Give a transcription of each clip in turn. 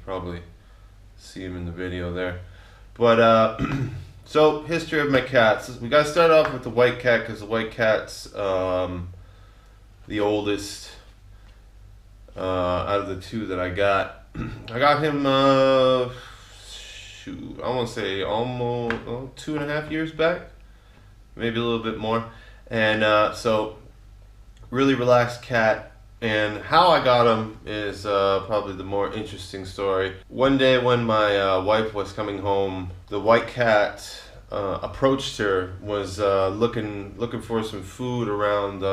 Probably see him in the video there. But so history of my cats. We gotta start off with the white cat because the white cat's the oldest out of the two that I got. I got him shoot, I want to say almost 2.5 years back, maybe a little bit more. And so really relaxed cat. And how I got him is probably the more interesting story. One day when my wife was coming home, the white cat approached her, was looking for some food around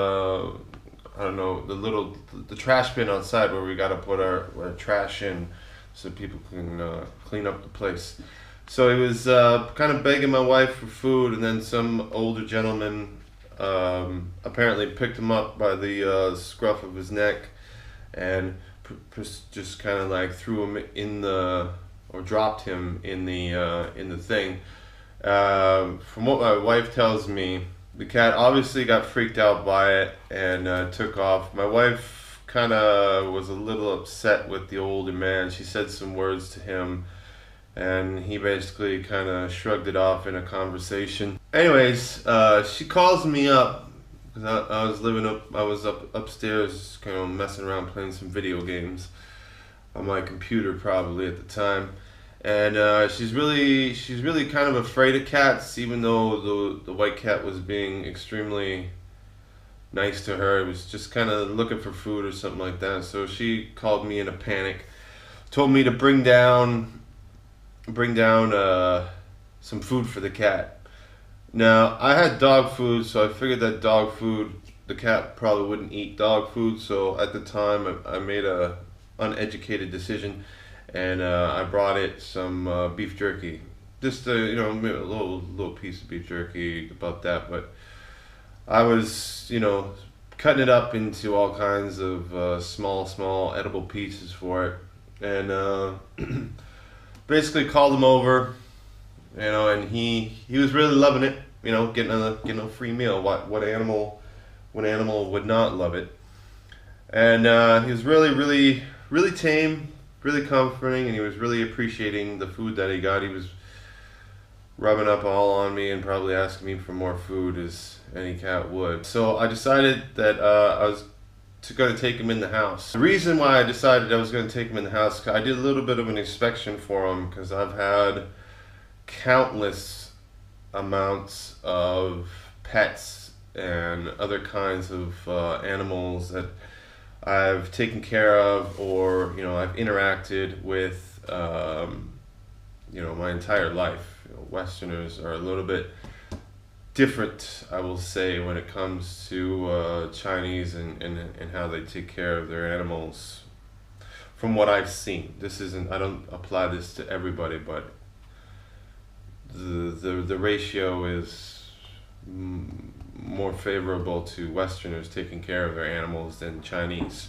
I don't know, the trash bin outside where we gotta put our trash in so people can clean up the place. So he was kind of begging my wife for food, and then some older gentleman apparently picked him up by the scruff of his neck and just kind of like threw him in or dropped him in the thing. From what my wife tells me, the cat obviously got freaked out by it and took off. My wife kind of was a little upset with the older man. She said some words to him, and he basically kind of shrugged it off in a conversation. Anyways, she calls me up because I was upstairs, kind of messing around playing some video games on my computer probably at the time. And she's really kind of afraid of cats, even though the white cat was being extremely nice to her. It was just kind of looking for food or something like that. So she called me in a panic, told me to bring down some food for the cat. Now I had dog food, so I figured that dog food, the cat probably wouldn't eat dog food. So at the time, I made a uneducated decision. And I brought it some beef jerky, just a little piece of beef jerky, about that. But I was cutting it up into all kinds of small edible pieces for it, and basically called him over, and he was really loving it, getting a free meal. What animal would not love it? And he was really tame, really comforting, and he was really appreciating the food that he got. He was rubbing up all on me and probably asking me for more food, as any cat would. So I decided that I was going to take him in the house. The reason why I decided I was going to take him in the house, 'cause I did a little bit of an inspection for him, because I've had countless amounts of pets and other kinds of animals that I've taken care of, or I've interacted with my entire life. Westerners are a little bit different, I will say, when it comes to Chinese and how they take care of their animals. From what I've seen, I don't apply this to everybody, but the ratio is more favorable to Westerners taking care of their animals than Chinese.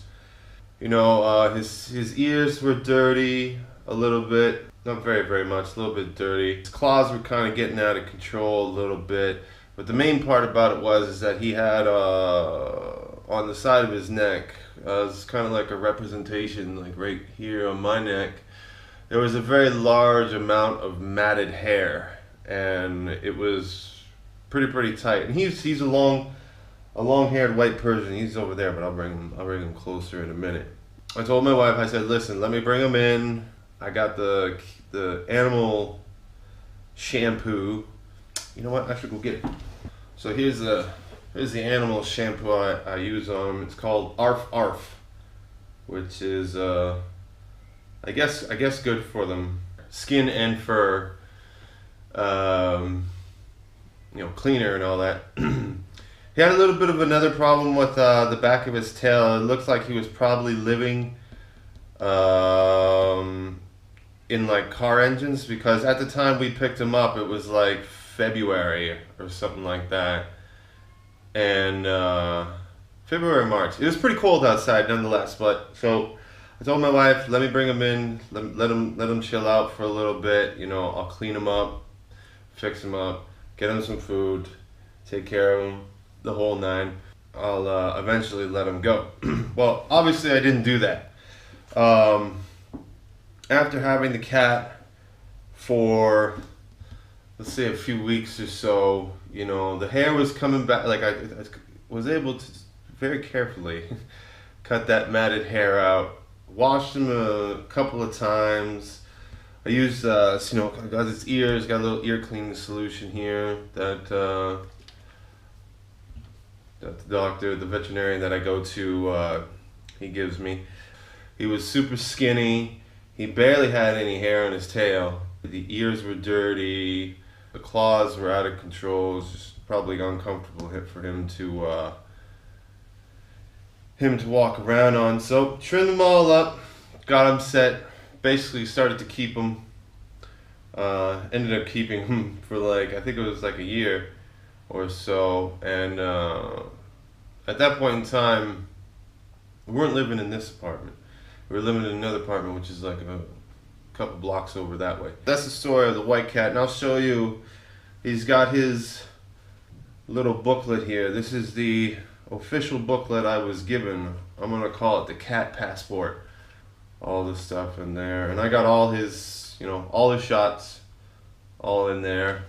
His ears were dirty a little bit, not very much, a little bit dirty. His claws were kind of getting out of control a little bit, but the main part about it is that he had on the side of his neck, it's kind of like a representation, like right here on my neck, there was a very large amount of matted hair, and it was pretty tight. And he's a long-haired white Persian. He's over there, but I'll bring him closer in a minute. I told my wife, I said, listen, let me bring him in. I got the animal shampoo. You know what? I should go get it. So here's the animal shampoo I use on him. It's called Arf, which is I guess good for them, skin and fur. Cleaner and all that. He had a little bit of another problem with the back of his tail. It looks like he was probably living in like car engines, because at the time we picked him up, it was like February or something like that. And February, March. It was pretty cold outside nonetheless, but so I told my wife, let me bring him in, let him chill out for a little bit. I'll clean him up, fix him up, get him some food, take care of him, the whole nine. I'll eventually let him go. Well, obviously I didn't do that. after having the cat for, let's say, a few weeks or so, you know, the hair was coming back. Like I was able to very carefully cut that matted hair out. Washed him a couple of times. I used, you know, got his ears, got a little ear cleaning solution here that that the doctor, the veterinarian that I go to, he gives me. He was super skinny. He barely had any hair on his tail. The ears were dirty. The claws were out of control. It was just probably uncomfortable for him to walk around on. So trimmed them all up, got him set. Basically started to keep him. Ended up keeping him for like, I think it was like a year or so. And at that point in time, we weren't living in this apartment. We were living in another apartment, which is like a couple blocks over that way. That's the story of the white cat, and I'll show you. He's got his little booklet here. This is the official booklet I was given. I'm gonna call it the cat passport. All this stuff in there, and I got all his, you know, all his shots, all in there.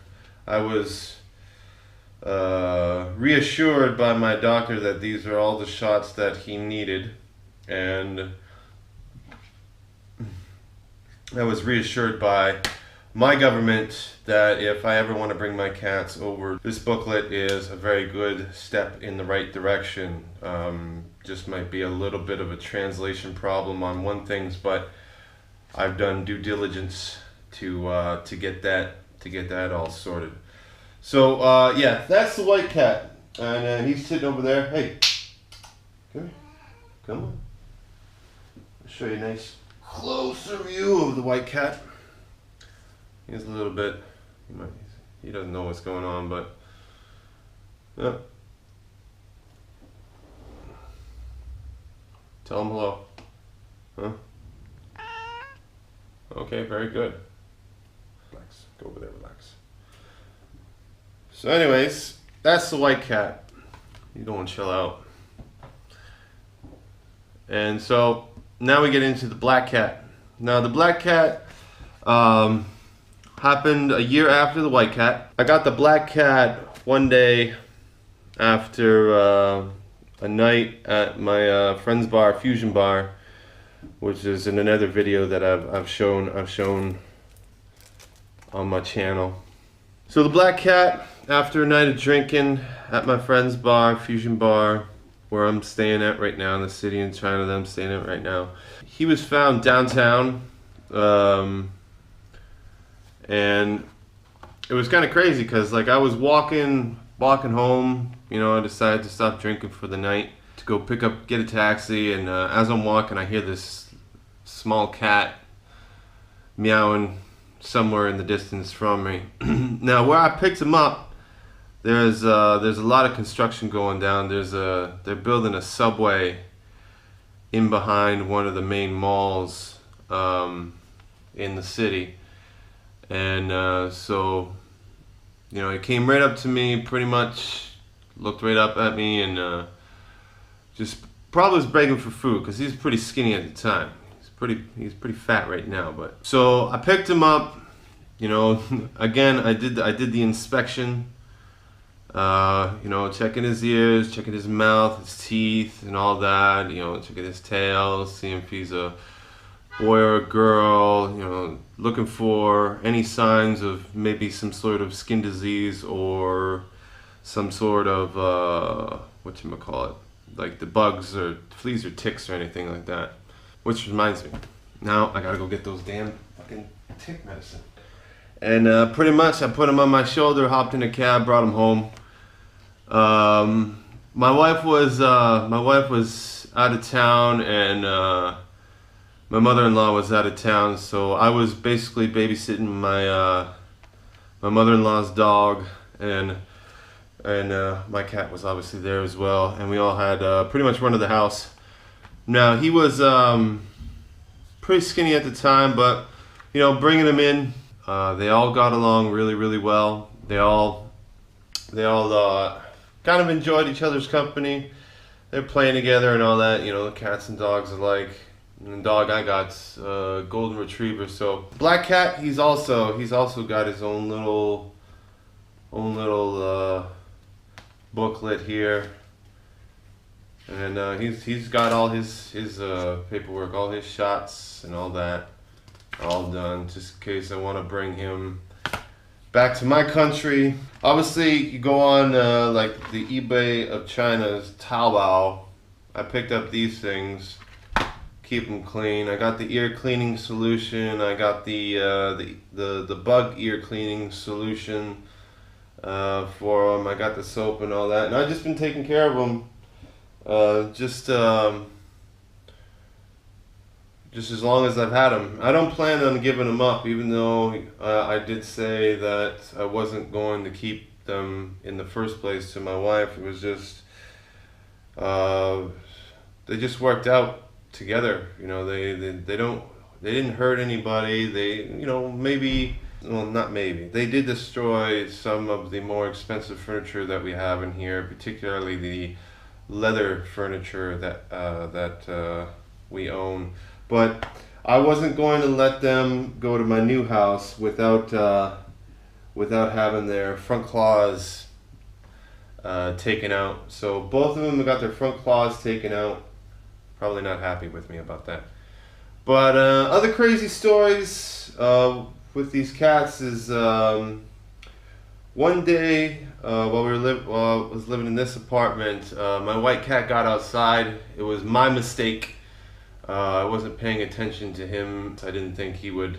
I was reassured by my doctor that these are all the shots that he needed, and I was reassured by my government that if I ever want to bring my cats over, this booklet is a very good step in the right direction. Just might be a little bit of a translation problem on one things, but I've done due diligence to get that all sorted. So yeah, that's the white cat, and he's sitting over there. Hey, come here, come on. I'll show you a nice closer view of the white cat. He's a little bit, he doesn't know what's going on, but yeah. Tell him hello. Huh? Okay, very good. Relax. Go over there, relax. So anyways, that's the white cat. You don't want to chill out. And so now we get into the black cat. Now the black cat happened a year after the white cat. I got the black cat one day after a night at my friend's bar, Fusion Bar, which is in another video that I've shown on my channel. So the black cat, after a night of drinking at my friend's bar, Fusion Bar, where I'm staying at right now in the city in China that I'm staying at right now, he was found downtown, and it was kind of crazy because like I was walking home, you know, I decided to stop drinking for the night to go get a taxi, and as I'm walking I hear this small cat meowing somewhere in the distance from me. Now where I picked him up, there's a lot of construction going down. They're building a subway in behind one of the main malls in the city, and so you know, he came right up to me, pretty much looked right up at me, and just probably was begging for food because he's pretty skinny at the time. He's pretty fat right now, but so I picked him up. You know, again I did the inspection. You know, checking his ears, checking his mouth, his teeth, and all that. You know, checking his tail, seeing if he's a boy or a girl. You know, looking for any signs of maybe some sort of skin disease or some sort of whatchamacallit, like the bugs or fleas or ticks or anything like that. Which reminds me, now I gotta go get those damn fucking tick medicine. And pretty much I put him on my shoulder, hopped in a cab, brought him home. My wife was out of town, and my mother-in-law was out of town, so I was basically babysitting my mother-in-law's dog, and my cat was obviously there as well, and we all had pretty much run of the house. Now he was pretty skinny at the time, but you know, bringing him in, they all got along really well. They all kind of enjoyed each other's company. They're playing together and all that. You know, the cats and dogs alike. And the dog I got's golden retriever. So black cat, he's also got his own little booklet here, and he's got all his paperwork, all his shots and all that, all done, just in case I want to bring him back to my country. Obviously, you go on like the eBay of China's Taobao. I picked up these things. Keep them clean. I got the ear cleaning solution. I got the bug ear cleaning solution for them. I got the soap and all that, and I've just been taking care of them. Just as long as I've had them. I don't plan on giving them up, even though I did say that I wasn't going to keep them in the first place to my wife. It was just they just worked out together. You know, they didn't hurt anybody. They, you know, maybe, well, not maybe, they did destroy some of the more expensive furniture that we have in here, particularly the leather furniture that we own. But I wasn't going to let them go to my new house without having their front claws taken out. So both of them got their front claws taken out. Probably not happy with me about that. But other crazy stories with these cats is one day while I was living in this apartment, my white cat got outside. It was my mistake. I wasn't paying attention to him. I didn't think he would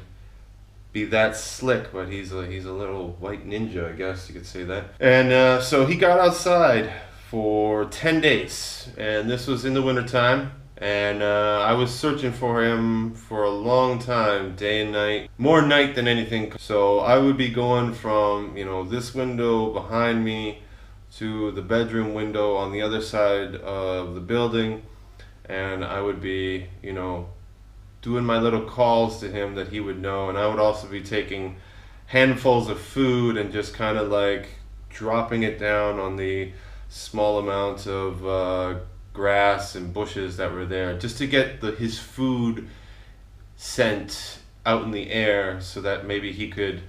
be that slick, but he's a little white ninja, I guess you could say that. And so he got outside for 10 days, and this was in the wintertime. And I was searching for him for a long time, day and night, more night than anything. So I would be going from, you know, this window behind me to the bedroom window on the other side of the building, and I would be, you know, doing my little calls to him that he would know. And I would also be taking handfuls of food and just kind of like dropping it down on the small amount of grass and bushes that were there, just to get his food scent out in the air, so that maybe he could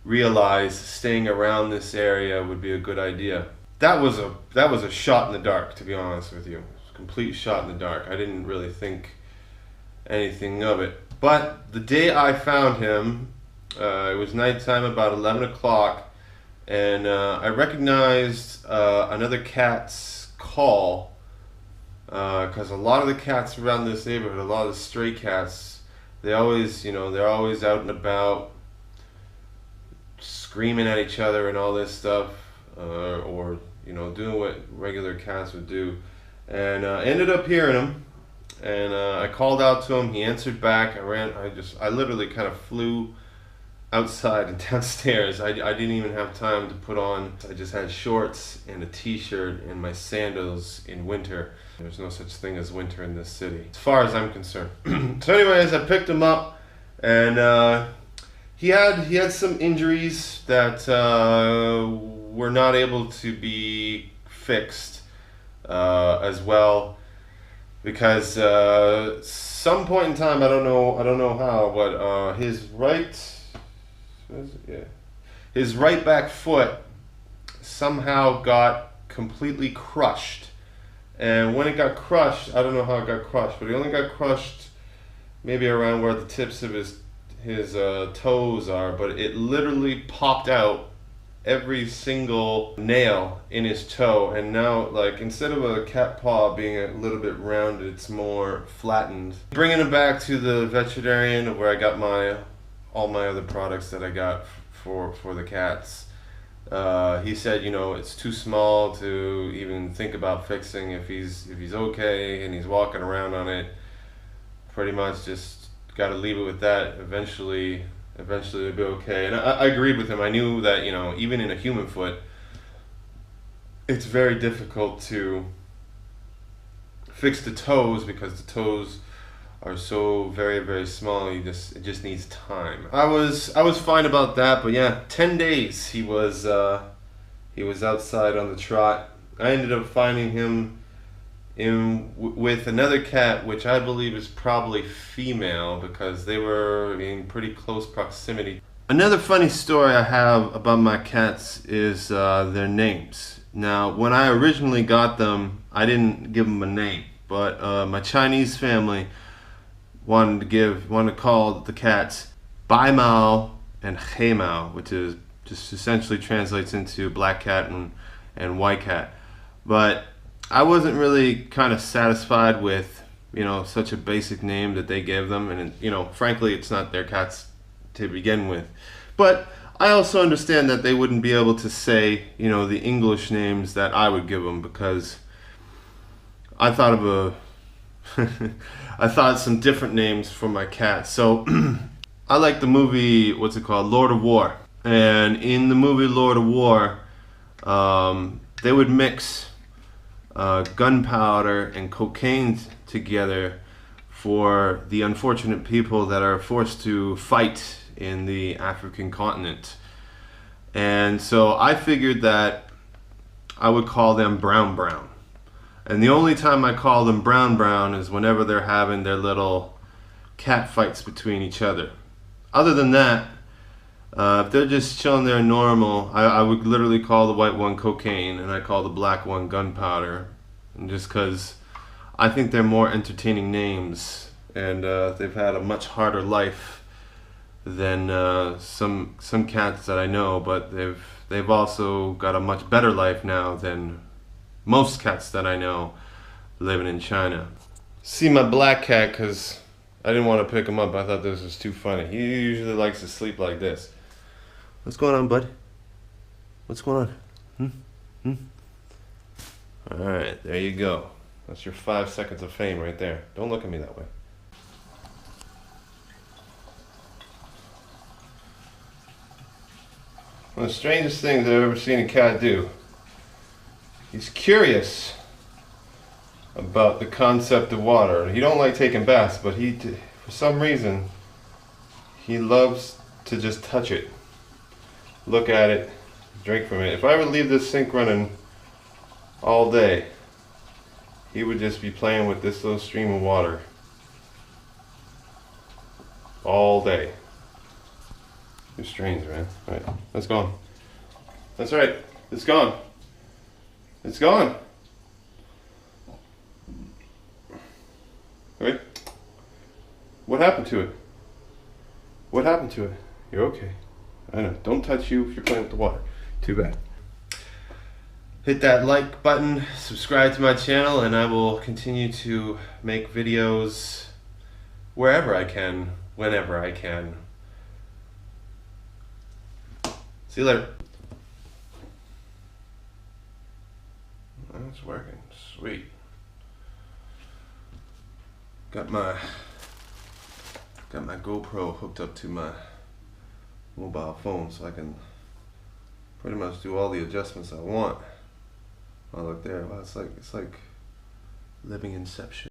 realize staying around this area would be a good idea. That was a shot in the dark, to be honest with you. It was a complete shot in the dark. I didn't really think anything of it. But the day I found him, it was nighttime, about 11 o'clock, and I recognized another cat's call. Because a lot of the cats around this neighborhood, a lot of the stray cats, they're always out and about, screaming at each other and all this stuff, or you know, doing what regular cats would do. And ended up hearing him, and I called out to him. He answered back. I literally kind of flew outside and downstairs. I didn't even have time to put on. I just had shorts and a t-shirt and my sandals in winter. There's no such thing as winter in this city, as far as I'm concerned. So anyways, I picked him up, and he had some injuries that were not able to be fixed as well, because some point in time, I don't know how, but his right back foot somehow got completely crushed. And when it got crushed, I don't know how it got crushed, but it only got crushed maybe around where the tips of his toes are, but it literally popped out every single nail in his toe, and now, like, instead of a cat paw being a little bit rounded, it's more flattened. Bringing him back to the veterinarian where I got all my other products that I got for the cats. He said, you know, it's too small to even think about fixing. If he's okay and he's walking around on it, pretty much just got to leave it with that. Eventually it'll be okay. And I agreed with him. I knew that, you know, even in a human foot, it's very difficult to fix the toes, because the toes are so very, very small. It just needs time. I was fine about that, but yeah, 10 days he was outside on the trot. I ended up finding him with another cat, which I believe is probably female because they were in pretty close proximity. Another funny story I have about my cats is their names. Now, when I originally got them, I didn't give them a name, but my Chinese family wanted to call the cats Bai Mao and He Mao, which is just essentially translates into black cat and white cat. But I wasn't really kind of satisfied with, such a basic name that they gave them, and frankly, it's not their cats to begin with. But I also understand that they wouldn't be able to say, the English names that I would give them, because I thought of I thought some different names for my cats. So I like the movie, what's it called, Lord of War. And in the movie Lord of War, they would mix gunpowder and cocaine together for the unfortunate people that are forced to fight in the African continent. And so I figured that I would call them Brown Brown. And the only time I call them Brown Brown is whenever they're having their little cat fights between each other. Other than that, if they're just chilling there normal, I would literally call the white one Cocaine and I call the black one Gunpowder. And just because I think they're more entertaining names, and they've had a much harder life than some cats that I know, but they've also got a much better life now than most cats that I know living in China. See my black cat, because I didn't want to pick him up. I thought this was too funny. He usually likes to sleep like this. What's going on, bud? What's going on? Alright, there you go. That's your 5 seconds of fame right there. Don't look at me that way. One of the strangest things I've ever seen a cat do. He's curious about the concept of water. He don't like taking baths, but for some reason, he loves to just touch it, look at it, drink from it. If I would leave this sink running all day, he would just be playing with this little stream of water all day. You're strange, man. Alright, that's gone. That's right, it's gone. It's gone. Right? What happened to it? What happened to it? You're okay. I know. Don't touch you if you're playing with the water. Too bad. Hit that like button, subscribe to my channel, and I will continue to make videos wherever I can, whenever I can. See you later. It's working. Sweet. Got my GoPro hooked up to my mobile phone, so I can pretty much do all the adjustments I want. Oh, look there. Wow, it's like living Inception.